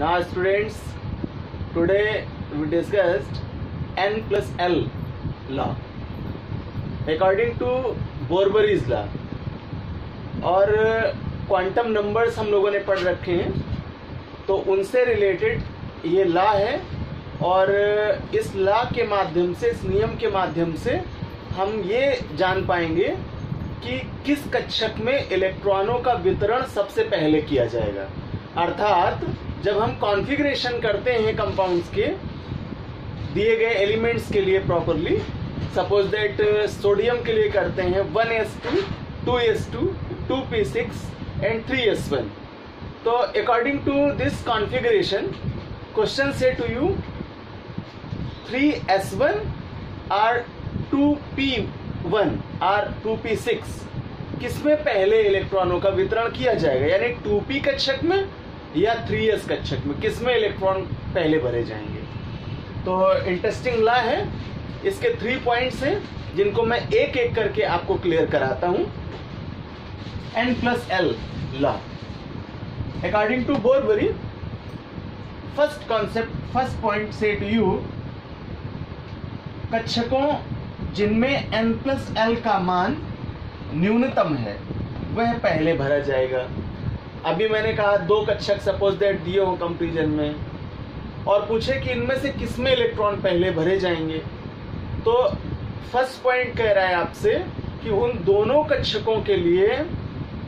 Now students, today we discussed N plus L law according to Bohr Bury's law. और quantum numbers हम लोगों ने पढ़ रखे हैं, तो उनसे रिलेटेड ये लॉ है। और इस लॉ के माध्यम से, इस नियम के माध्यम से हम ये जान पाएंगे कि किस कक्षक में इलेक्ट्रॉनों का वितरण सबसे पहले किया जाएगा। अर्थात जब हम कॉन्फ़िगरेशन करते हैं कंपाउंड्स के दिए गए एलिमेंट्स के लिए प्रॉपरली, सपोज दैट सोडियम के लिए करते हैं 1s2, 2s2, 2p6 and 3s1। तो according to this configuration, question से टू यू 3s1 और 2p1 और 2p6 किसमें पहले इलेक्ट्रॉनों का वितरण किया जाएगा, यानी 2p कक्षक में या 3s कक्षक में, किसमें इलेक्ट्रॉन पहले भरे जाएंगे। तो इंटरेस्टिंग लॉ है। इसके 3 पॉइंट्स हैं जिनको मैं एक एक करके आपको क्लियर कराता हूं। N plus L law according to Bohr Bury, first concept, first point से टू यू, कक्षकों जिनमें N plus L का मान न्यूनतम है वह पहले भरा जाएगा। अभी मैंने कहा 2 कक्षक सपोज दैट दिए हो कंपैरिजन में, और पूछे कि इनमें से किसमें इलेक्ट्रॉन पहले भरे जाएंगे। तो फर्स्ट पॉइंट कह रहा है आपसे कि उन दोनों कक्षकों के लिए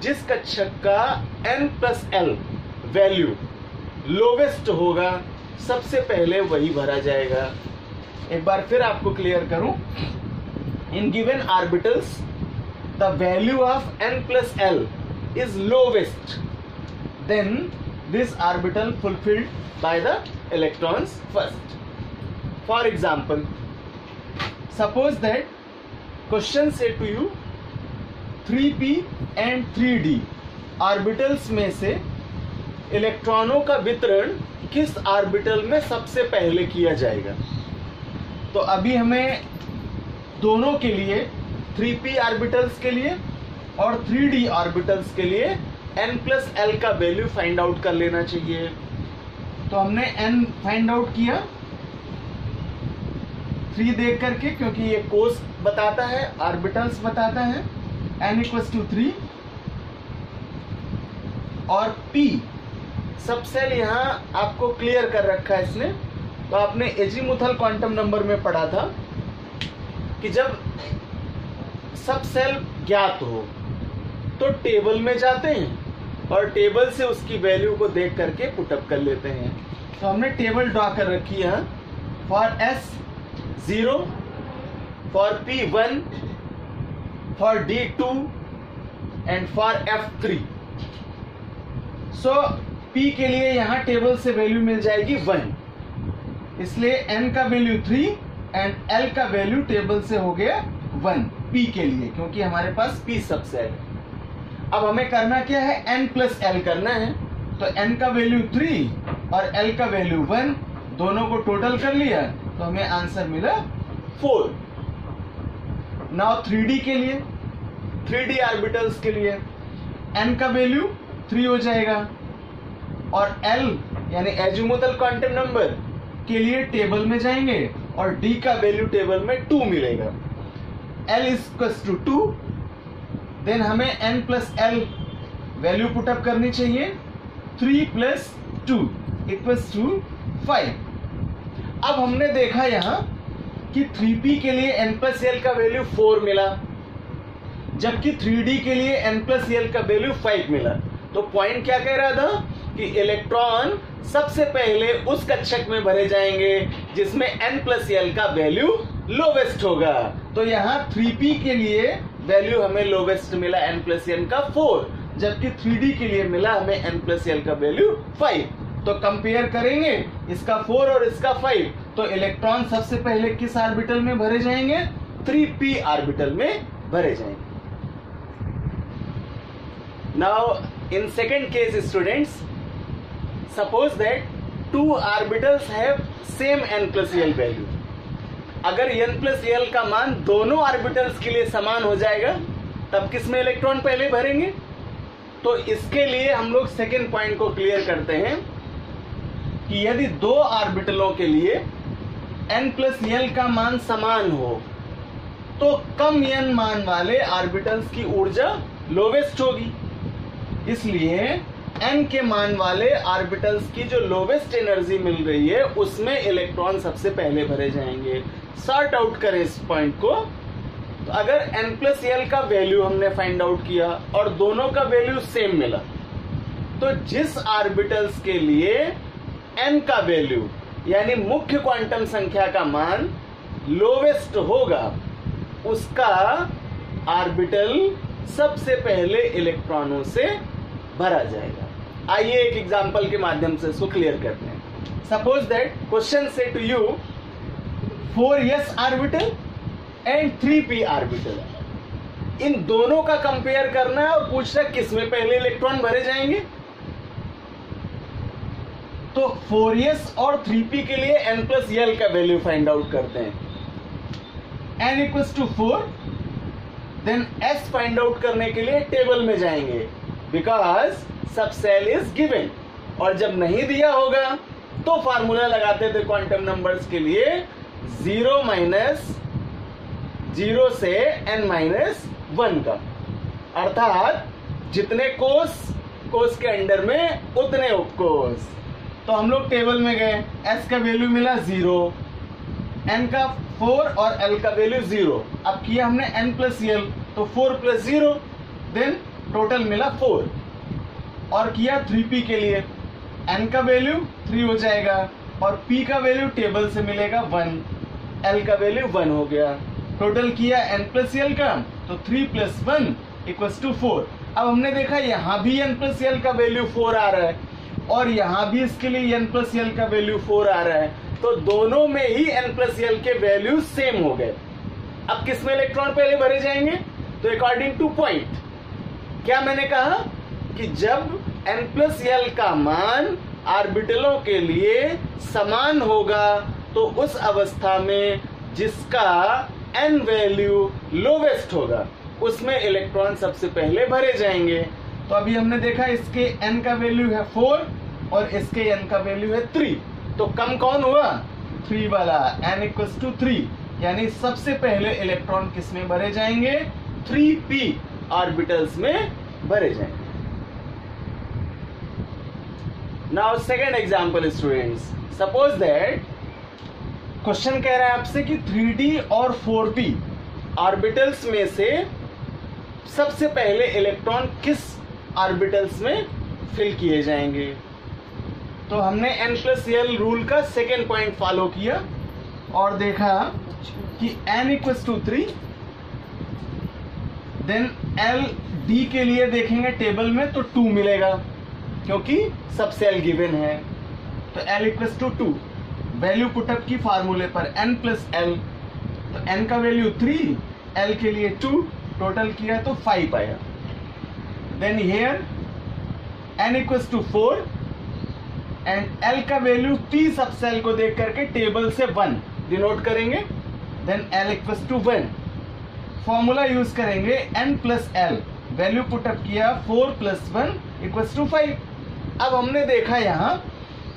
जिस कक्षक का N plus L value lowest होगा सबसे पहले वही भरा जाएगा। एक बार फिर आपको क्लियर करूं, in given orbitals the value of N plus L is lowest, then this orbital fulfilled by the electrons first. For example, suppose that question say to you 3p and 3d orbitals में से इलेक्ट्रॉनों का वितरण किस orbital में सबसे पहले किया जाएगा। तो अभी हमें दोनों के लिए 3p ऑर्बिटल्स के लिए और 3d ऑर्बिटल्स के लिए N plus L का वैल्यू फाइंड आउट कर लेना चाहिए। तो हमने N फाइंड आउट किया 3 देख करके, क्योंकि ये कोस बताता है, ऑर्बिटल्स बताता है। N इक्वल्स टू 3 और P सब सेल यहाँ आपको क्लियर कर रखा है इसने। तो आपने एजीमुथल क्वांटम नंबर में पढ़ा था कि जब सब सेल ज्ञात हो तो टेबल में जाते हैं और टेबल से उसकी वैल्यू को देख करके पुटअप कर लेते हैं। तो हमने टेबल ड्रॉ कर रखी है for S0, for P1, for D2 and for F3। So P के लिए यहाँ टेबल से वैल्यू मिल जाएगी 1, इसलिए N का वैल्यू 3 एंड L का वैल्यू टेबल से हो गया 1 P के लिए, क्योंकि हमारे पास P सबसेल है। अब हमें करना क्या है, N plus L करना है। तो N का वैल्यू 3 और L का वैल्यू 1, दोनों को टोटल कर लिया तो हमें आंसर मिला 4। नाउ 3D के लिए, 3D ऑर्बिटल्स के लिए N का वैल्यू 3 हो जाएगा और L यानी एजीमुथल क्वांटम नंबर के लिए टेबल में जाएंगे और D का वैल्यू टेबल में 2 मिलेगा। L इक्वल्स टू 2, देन हमें N plus L value put up करनी चाहिए। 3 plus 2 इक्वल्स टू 5। अब हमने देखा यहाँ कि 3p के लिए N plus L का वैल्यू 4 मिला, जबकि 3d के लिए N plus L का वैल्यू 5 मिला। तो पॉइंट क्या कह रहा था कि इलेक्ट्रॉन सबसे पहले उस कक्षक में भरे जाएंगे जिसमें N plus L का वैल्यू लोवेस्ट होगा। तो यहाँ 3p के लिए वैल्यू हमें लोवेस्ट मिला N plus L का 4, जबकि 3d के लिए मिला हमें N plus L का वैल्यू 5। तो कंपेयर करेंगे इसका 4 और इसका 5, तो इलेक्ट्रॉन सबसे पहले किस ऑर्बिटल में भरे जाएंगे, 3p ऑर्बिटल में भरे जाएंगे। Now in second case students, suppose that 2 orbitals have same N plus L value. अगर N plus L का मान दोनों ऑर्बिटल्स के लिए समान हो जाएगा तब किसमें इलेक्ट्रॉन पहले भरेंगे। तो इसके लिए हम लोग सेकेंड पॉइंट को क्लियर करते हैं कि यदि दो ऑर्बिटलों के लिए n प्लस l का मान समान हो तो कम n मान वाले ऑर्बिटल्स की ऊर्जा लोवेस्ट होगी। इसलिए n के मान वाले ऑर्बिटल्स की जो लोवेस्ट एनर्जी मिल रही है उसमें इलेक्ट्रॉन सबसे पहले भरे जाएंगे। सॉर्ट आउट करें इस पॉइंट को, तो अगर n प्लस l का वैल्यू हमने फाइंड आउट किया और दोनों का वैल्यू सेम मिला, तो जिस ऑर्बिटल्स के लिए n का वैल्यू यानी मुख्य क्वांटम संख्या का मान लोवेस्ट होगा उसका ऑर्बिटल सबसे पहले इलेक्ट्रॉनों से भरा जाएगा। आइए एक एग्जांपल के माध्यम से इसको क्लियर करते हैं। सपोज दैट क्वेश्चन से to you 4s orbital and 3p orbital, इन दोनों का कंपेयर करना है और पूछना किसमें पहले इलेक्ट्रॉन भरे जाएंगे। तो 4s और 3p के लिए n प्लस l का वैल्यू फाइंड आउट करते हैं। n equals to 4, then s find out करने के लिए टेबल में जाएंगे बिकॉज सब सेल इज गिवन, और जब नहीं दिया होगा तो फार्मूला लगाते थे क्वांटम नंबर्स के लिए 0 माइनस 0 से n माइनस 1 का, अर्थात जितने कोस के अंडर में उतने उपकोस। तो हम लोग टेबल में गए, s का वैल्यू मिला 0, n का 4 और l का वैल्यू 0। अब किया हमने n प्लस l, तो 4 प्लस 0, देन टोटल मिला 4। और किया 3p के लिए, n का वैल्यू 3 हो जाएगा और p का वैल्यू टेबल से मिलेगा 1, l का वैल्यू 1 हो गया। टोटल किया n प्लस l का, तो 3 प्लस 1 इक्वल्स टू 4। अब हमने देखा यहाँ भी n प्लस l का वैल्यू 4 आ रहा है और यहाँ भी इसके लिए n प्लस l का वैल्यू 4 आ रहा है, तो दोनों में ही n प्लस l के वैल्यू सेम हो गए। अब किसमें इलेक्ट्रॉन पहले भरे जाएंगे? तो अकॉर्डिंग टू पॉइंट, क्या मैंने कहा कि जब n प्लस l का मान ऑर्बिटलों के लिए समान होगा तो उस अवस्था में जिसका n वैल्यू लोवेस्ट होगा उसमें इलेक्ट्रॉन सबसे पहले भरे जाएंगे। तो अभी हमने देखा इसके n का वैल्यू है 4 और इसके n का वैल्यू है 3, तो कम कौन हुआ? 3 वाला, n इक्वल्स टू 3, यानी सबसे पहले इलेक्ट्रॉन किस में भरे जाएंगे? 3p ऑर्बिटल्स में भरे जाएंगे। Now second example students, suppose that question कह रहा है आपसे कि 3d और 4p ऑर्बिटल्स में से सबसे पहले इलेक्ट्रॉन किस ऑर्बिटल्स में फिल किए जाएंगे। तो हमने n प्लस l रूल का सेकेंड पॉइंट फॉलो किया और देखा कि n equals to 3, then l d के लिए देखेंगे टेबल में तो 2 मिलेगा क्योंकि सब सेल गिवन है, तो l equals to 2। Value put up की फार्मूले पर n प्लस l, तो n का वैल्यू 3, l के लिए 2, टोटल किया तो 5 आया। Then here n equals to 4 and l का वैल्यू p सब सेल को देख करके टेबल से 1 डिनोट करेंगे, then l equals to 1। Formula use करेंगे n plus l, value put up किया 4 प्लस 1 इक्वल्स टू 5। अब हमने देखा यहाँ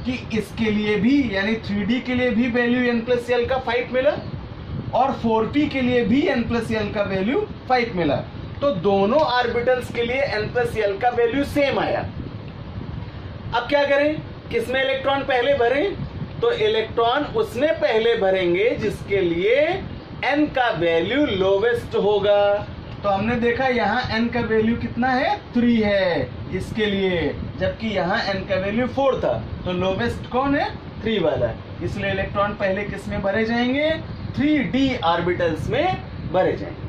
कि इसके लिए भी यानी 3d के लिए भी वैल्यू n प्लस l का 5 मिला और 4p के लिए भी n प्लस l का वैल्यू 5 मिला, तो दोनों ऑर्बिटल्स के लिए n प्लस l का वैल्यू सेम आया। अब क्या करें, किसमें इलेक्ट्रॉन पहले भरें? तो इलेक्ट्रॉन उसमें पहले भरेंगे जिसके लिए n का वैल्यू लोवेस्ट होगा। तो हमने देखा यहाँ n का वैल्यू कितना है? 3 है इसके लिए, जबकि यहाँ n का वैल्यू 4 था, तो लोवेस्ट कौन है? 3 वाला, इसलिए इलेक्ट्रॉन पहले किस में भरे जाएंगे? 3d ऑर्बिटल्स में भरे जाएंगे।